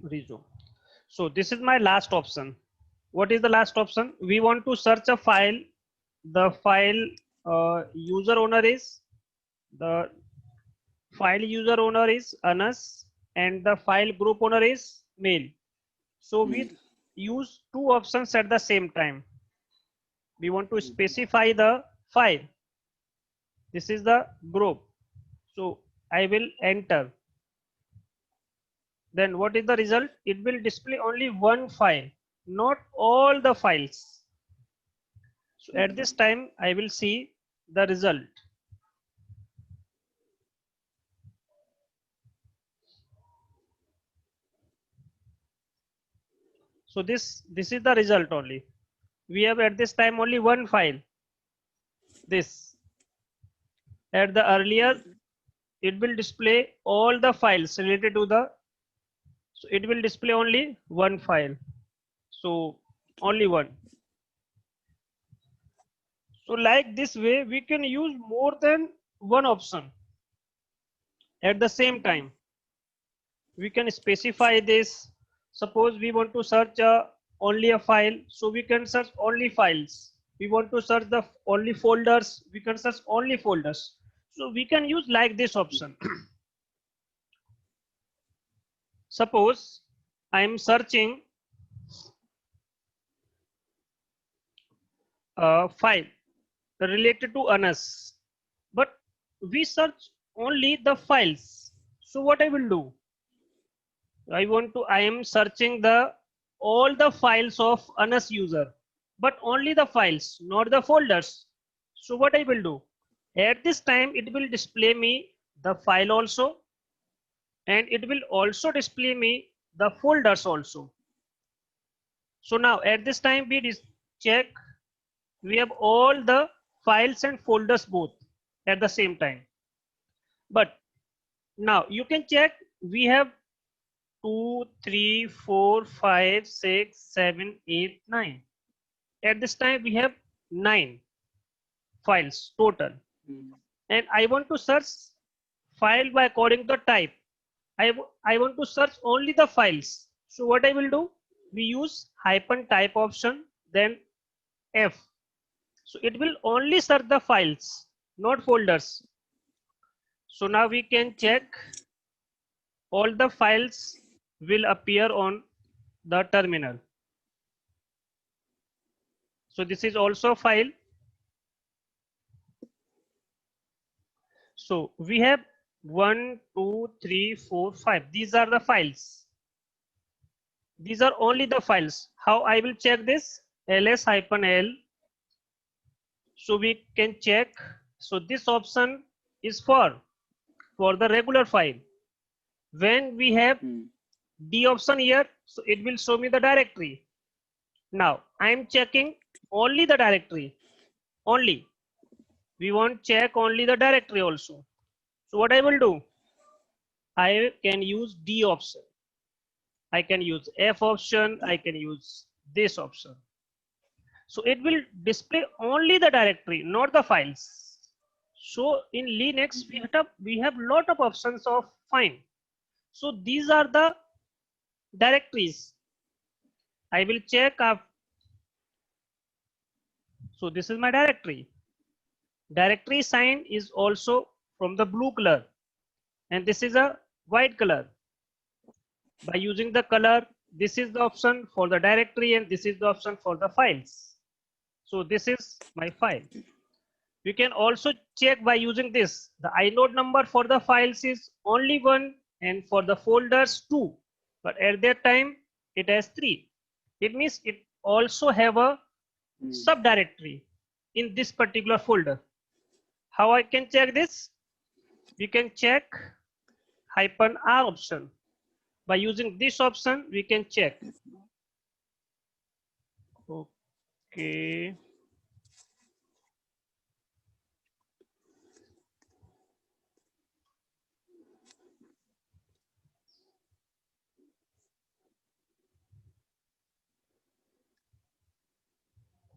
resume. So this is my last option. What is the last option? We want to search a file. The file user owner is the file user owner is Anas and the file group owner is mail. So we use two options at the same time. We want to specify the file. This is the group. So I will enter. Then what is the result? It will display only one file, not all the files. So at this time, I will see the result. So this is the result only. We have at this time only one file. This. At the earlier, it will display all the files related to the. So it will display only one file. So only one. So like this way, we can use more than one option at the same time. We can specify this. Suppose we want to search only a file, so we can search only files. We want to search the only folders, we can search only folders. So we can use like this option. Suppose I am searching a file related to Anas, but we search only the files. So what I will do? I am searching all the files of Anas user, but only the files, not the folders. So what I will do? At this time, it will display me the file also, and it will also display me the folders also. So now at this time, we check, we have all the files and folders both at the same time. But now you can check, we have 2, 3, 4, 5, 6, 7, 8, 9. At this time, we have 9 files total. And I want to search file by according to type. I want to search only the files. So what I will do? We use -type option, then F. So it will only search the files, not folders. So now we can check all the files will appear on the terminal. So this is also a file. So we have 1, 2, 3, 4, 5. These are the files. These are only the files. How I will check this? ls-l. So we can check. So this option is for the regular file. When we have D option here, so it will show me the directory. Now I am checking only the directory. Only. We want check only the directory also. So what I will do? I can use D option. I can use F option. I can use this option. So it will display only the directory, not the files. So in Linux, we have lot of options of find. So these are the directories. I will check up. So this is my directory. Directory sign is also from the blue color, and this is a white color. By using the color, this is the option for the directory and this is the option for the files. So this is my file. You can also check by using this. The inode number for the files is only 1 and for the folders 2. But at that time it has 3. It means it also have a subdirectory in this particular folder. How I can check this? We can check -r option. By using this option, we can check. Okay.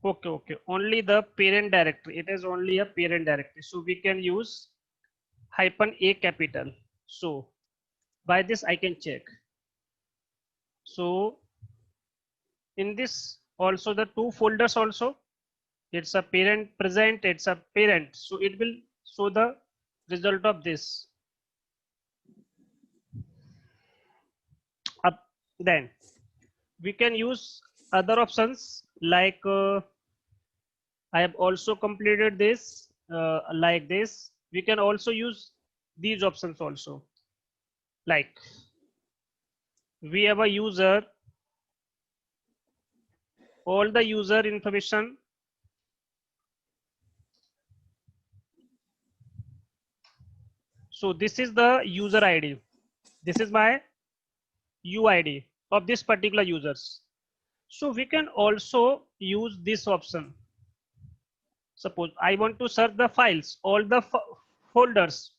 Okay. Only the parent directory. It is only a parent directory. So we can use -a capital. So by this I can check. So in this also the two folders also, it's a parent present, it's a parent, so it will show the result of this. Up then we can use other options like I have also completed this like this. We can also use these options also, like we have a user, all the user information. So this is the user ID. This is my UID of this particular users. So we can also use this option. Suppose I want to search the files, all the folders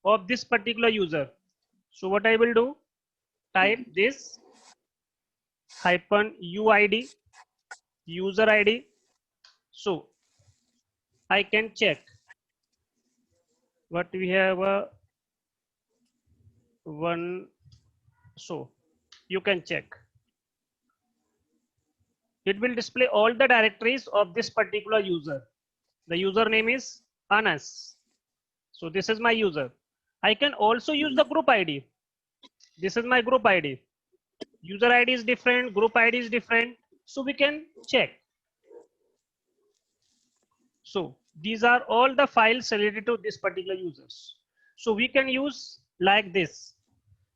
of this particular user. So what I will do, type this hyphen UID, user ID. So I can check what we have one. So you can check. It will display all the directories of this particular user. The username is Anas. So this is my user. I can also use the group ID. This is my group ID. User ID is different, group ID is different. So we can check. So these are all the files related to this particular users. So we can use like this.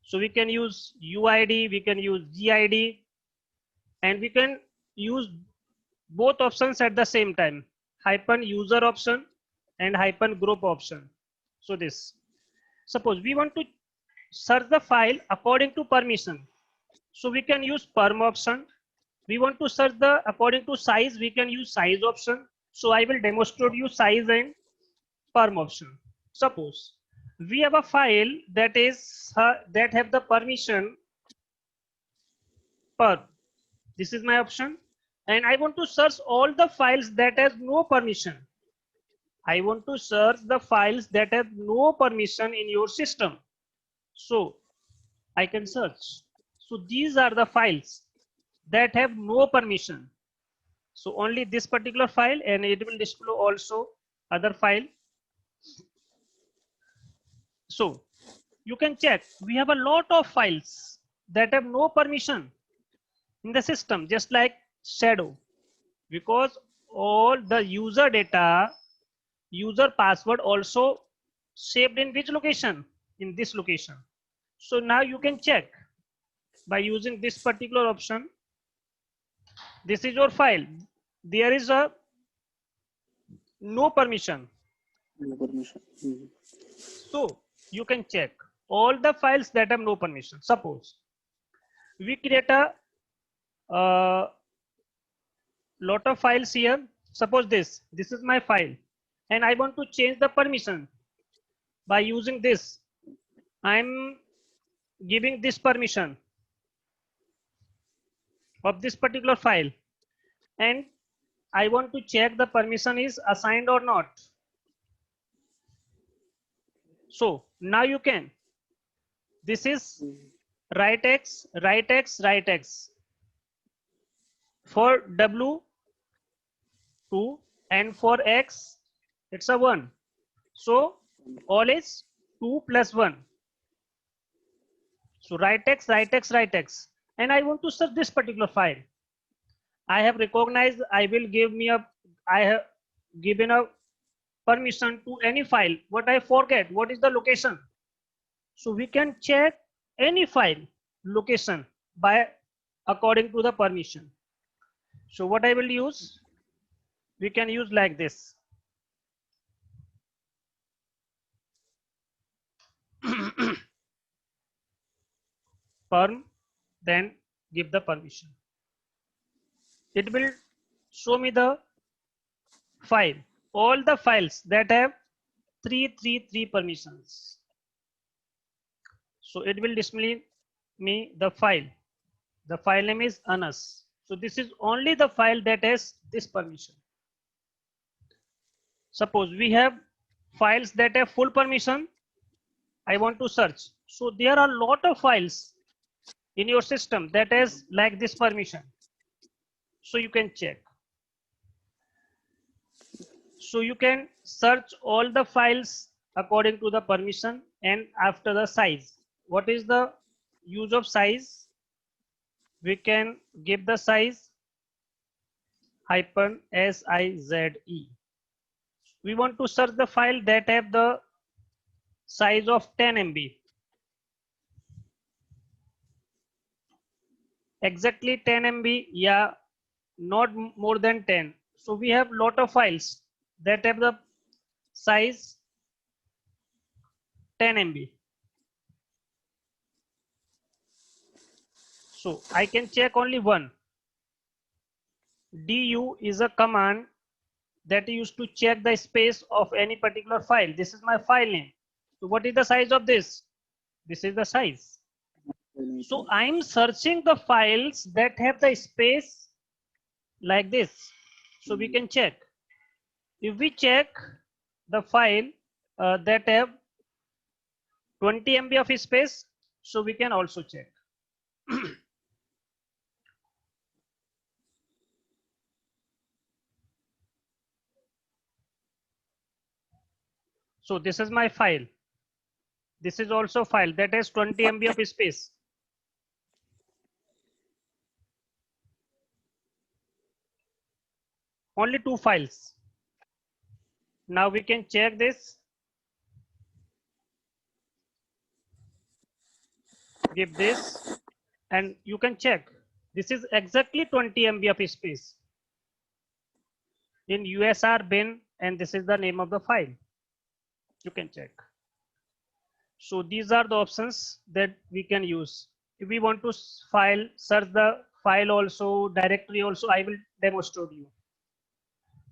So we can use UID, we can use GID, and we can use both options at the same time, hyphen user option and hyphen group option. So this, suppose we want to search the file according to permission. So we can use perm option. We want to search the according to size, we can use size option. So I will demonstrate you size and perm option. Suppose we have a file that is that have the permission perm. This is my option, and I want to search all the files that have no permission. I want to search the files that have no permission in your system. So I can search. So these are the files that have no permission. So only this particular file, and it will display also other file. So you can check, we have a lot of files that have no permission in the system, just like shadow, because all the user data, user password also saved in which location? In this location. So now you can check by using this particular option. This is your file. There is a no permission. No permission. So you can check all the files that have no permission. Suppose we create a lot of files here. Suppose this is my file, and I want to change the permission by using this. I'm giving this permission of this particular file, and I want to check the permission is assigned or not. So now you can, this is write X, write X, write X for W2, and for X it's a 1. So all is 2 plus 1. So write X, write X, write X, and I want to search this particular file. I have recognized, I will give me a, I have given a permission to any file. What I forget, what is the location? So we can check any file location by according to the permission. So what I will use, we can use like this. Perm, then give the permission. It will show me the file, all the files that have 333 permissions. So it will display me the file. The file name is Anas. So this is only the file that has this permission. Suppose we have files that have full permission. I want to search. So there are a lot of files in your system that has like this permission. So you can check. So you can search all the files according to the permission and after the size. What is the use of size? We can give the size hyphen size. We want to search the file that have the size of 10 MB. Exactly 10 MB, yeah, not more than 10. So we have lot of files that have the size 10 MB. So I can check only one. Du is a command that used to check the space of any particular file. This is my file name. So what is the size of this? This is the size. So I'm searching the files that have the space like this. So we can check. If we check the file that have 20 MB of space, so we can also check. So this is my file. This is also file that has 20 MB of space. Only two files. Now we can check this. Give this and you can check. This is exactly 20 MB of space in USR bin, and this is the name of the file. You can check. So these are the options that we can use. If we want to file, search the file also, directory also, I will demonstrate you.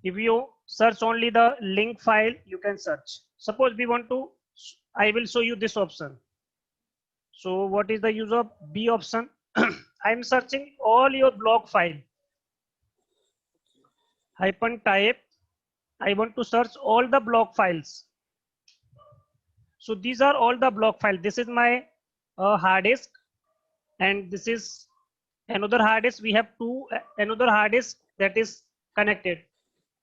If you search only the link file, you can search. Suppose we want to, I will show you this option. So what is the use of B option? I'm searching all your block file. Hyphen type. I want to search all the block files. So these are all the block files. This is my hard disk, and this is another hard disk. We have another hard disk that is connected.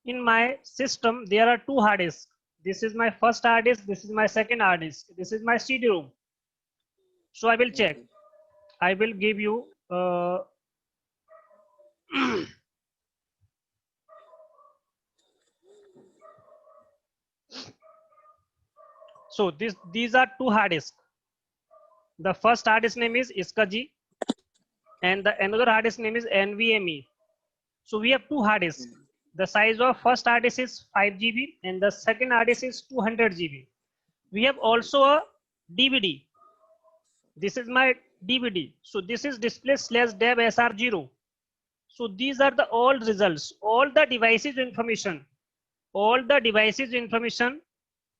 In my system, there are two hard disks. This is my first hard disk. This is my second hard disk. This is my CD-ROM. So I will check. I will give you. So these are two hard disks. The first hard disk name is ISKA-G, and the another hard disk name is NVMe. So we have two hard disks. The size of first hard disk is 5 GB and the second hard disk is 200 GB. We have also a DVD. This is my DVD. So this is display slash dev SR0. So these are the all results, all the devices information, all the devices information.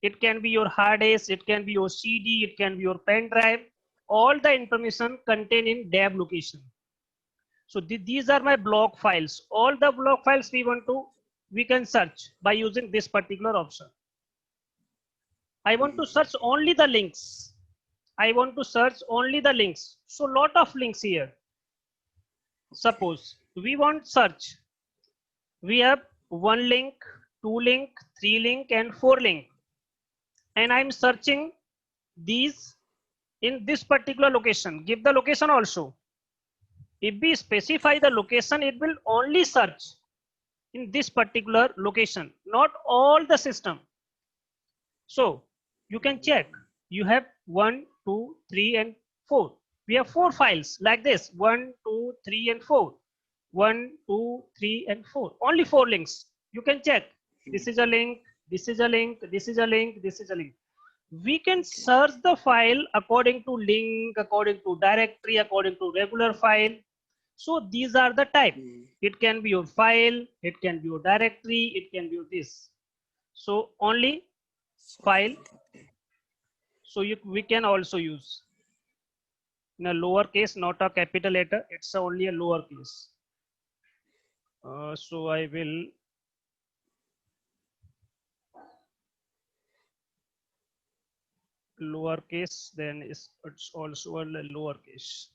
It can be your hard disk, it can be your CD, it can be your pen drive. All the information contained in dev location. So these are my block files. All the block files we can search by using this particular option. I want to search only the links. I want to search only the links. So lot of links here. Suppose we want search. We have one link, two link, three link, and four link. And I'm searching these in this particular location. Give the location also. If we specify the location, it will only search in this particular location, not all the system. So you can check. You have 1, 2, 3, and 4. We have 4 files like this: 1, 2, 3, and 4. 1, 2, 3, and 4. Only 4 links. You can check. This is a link. This is a link. This is a link. This is a link. We can search the file according to link, according to directory, according to regular file. So these are the type. It can be your file, it can be your directory, it can be your this. So only file. So we can also use in a lower case, not a capital letter. It's only a lower case. So I will lowercase, then it's also a lowercase.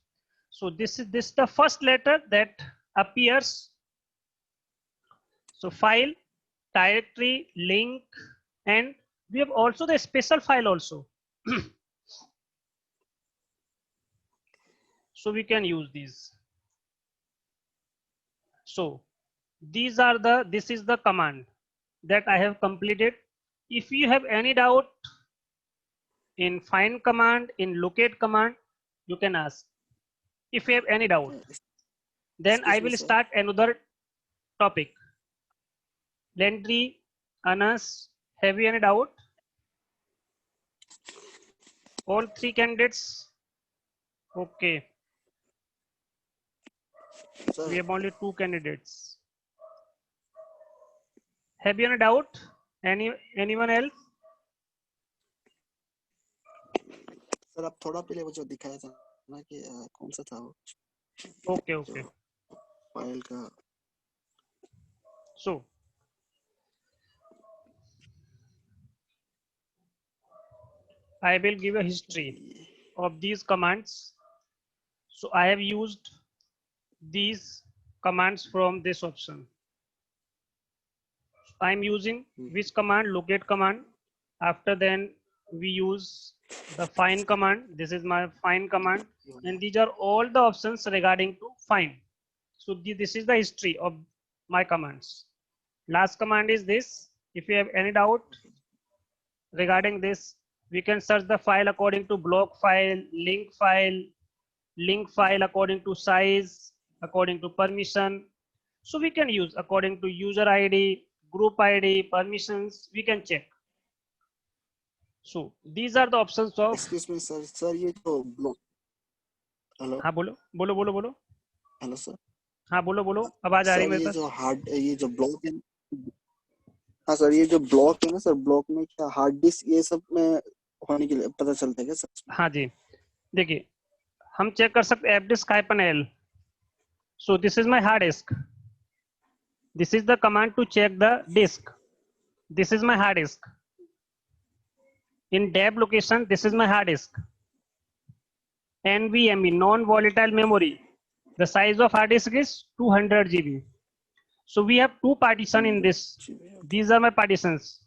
So this is the first letter that appears. So file, directory, link, and we have also the special file also. So we can use these. So these are this is the command that I have completed. If you have any doubt in find command, in locate command, you can ask. If you have any doubt, then I will start another topic. Landry, Anas, have you any doubt? All three candidates? Okay. Sir. We have only 2 candidates. Have you any doubt? Anyone else? Sir आप थोड़ा पहले वो जो दिखाया था ना कि कौन सा था वो? Okay. फाइल का. So I will give a history of these commands. So I have used these commands from this option. I am using which command? Locate command. After then we use the find command. This is my find command, and these are all the options regarding to find. So this is the history of my commands. Last command is this. If you have any doubt regarding this, we can search the file according to block file, link file according to size, according to permission. So we can use according to user ID, group ID, permissions, we can check. So these are the options of. Excuse me sir, ये जो block. Hello. हाँ बोलो. Hello sir. हाँ बोलो आवाज आ रही है मेरे पास. ये जो ब्लॉक है. हाँ सर, ये जो ब्लॉक है ना सर, ब्लॉक में क्या हार्ड डिस्क ये सब में होने के लिए पता चलता है क्या सर? हाँ जी, देखिए हम चेक कर सकते हैं fdisk-l. So this is my hard disk. This is the command to check the disk. This is my hard disk. In deb location, this is my hard disk. NVMe, non-volatile memory. The size of hard disk is 200 GB. So we have 2 partitions in this. These are my partitions.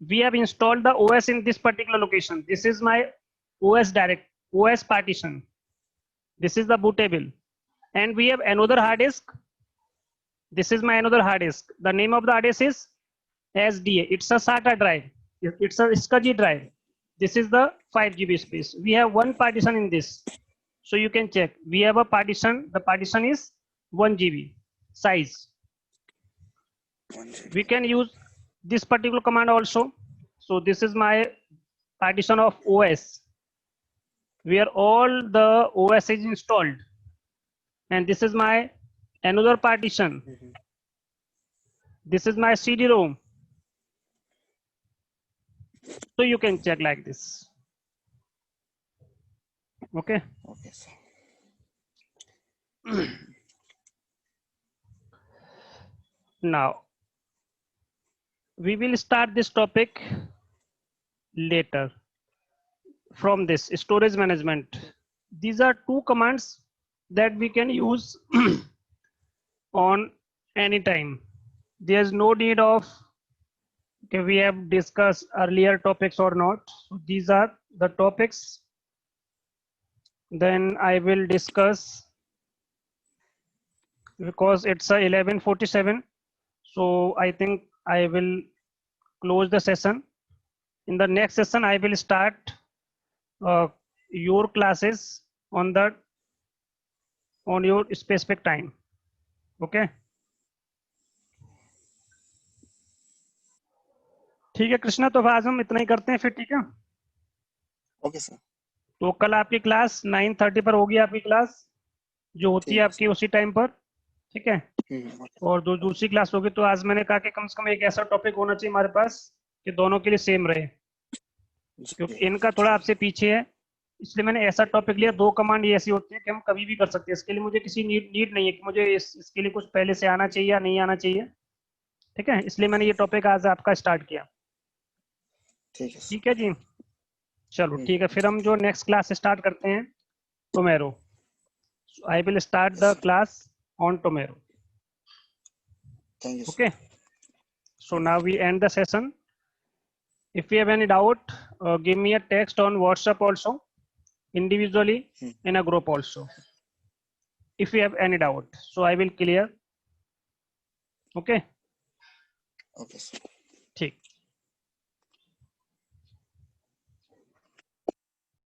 We have installed the OS in this particular location. This is my OS partition. This is the bootable. And we have another hard disk. This is my another hard disk. The name of the hard disk is SDA. It's a SATA drive. It's a SCSI drive. This is the 5 GB space. We have 1 partition in this. So you can check. We have a partition. The partition is 1 GB size. We can use this particular command also. So this is my partition of OS, where all the OS is installed. And this is my another partition. This is my CD-ROM. So you can check like this. Okay. Okay, sir. Now we will start this topic later from this storage management. These are 2 commands that we can use on any time. There's no need of okay, we have discussed earlier topics or not. So these are the topics. Then I will discuss, because it's 11:47. So I think I will close the session. In the next session, I will start your classes on your specific time. Okay. ठीक है कृष्णा, तो आज हम इतना ही करते हैं फिर. ठीक है. Okay sir. तो कल आपकी क्लास 9:30 पर होगी. आपकी क्लास जो होती है आपकी उसी टाइम पर. ठीक है. और जो दूसरी क्लास होगी, तो आज मैंने कहा कि कम से कम एक ऐसा टॉपिक होना चाहिए हमारे पास कि दोनों के लिए सेम रहे, क्योंकि इनका थोड़ा आपसे पीछे है, इसलिए मैंने ऐसा टॉपिक लिया. 2 कमांड ये ऐसी होती है कि हम कभी भी कर सकते हैं. इसके लिए मुझे किसी नीड नहीं है कि मुझे इसके लिए कुछ पहले से आना चाहिए या नहीं आना चाहिए. ठीक है. इसलिए मैंने ये टॉपिक आज आपका स्टार्ट किया. ठीक है जी. चलो ठीक है. फिर हम जो नेक्स्ट क्लास स्टार्ट करते हैं tomorrow. So I will start Yes, the sir. class on tomorrow. Thank you, sir. Okay. So now we end the session. If you have any doubt, give me a text on WhatsApp also, individually, Hmm. in a group also. If you have any doubt, so I will clear. Okay. Okay, sir. ठीक.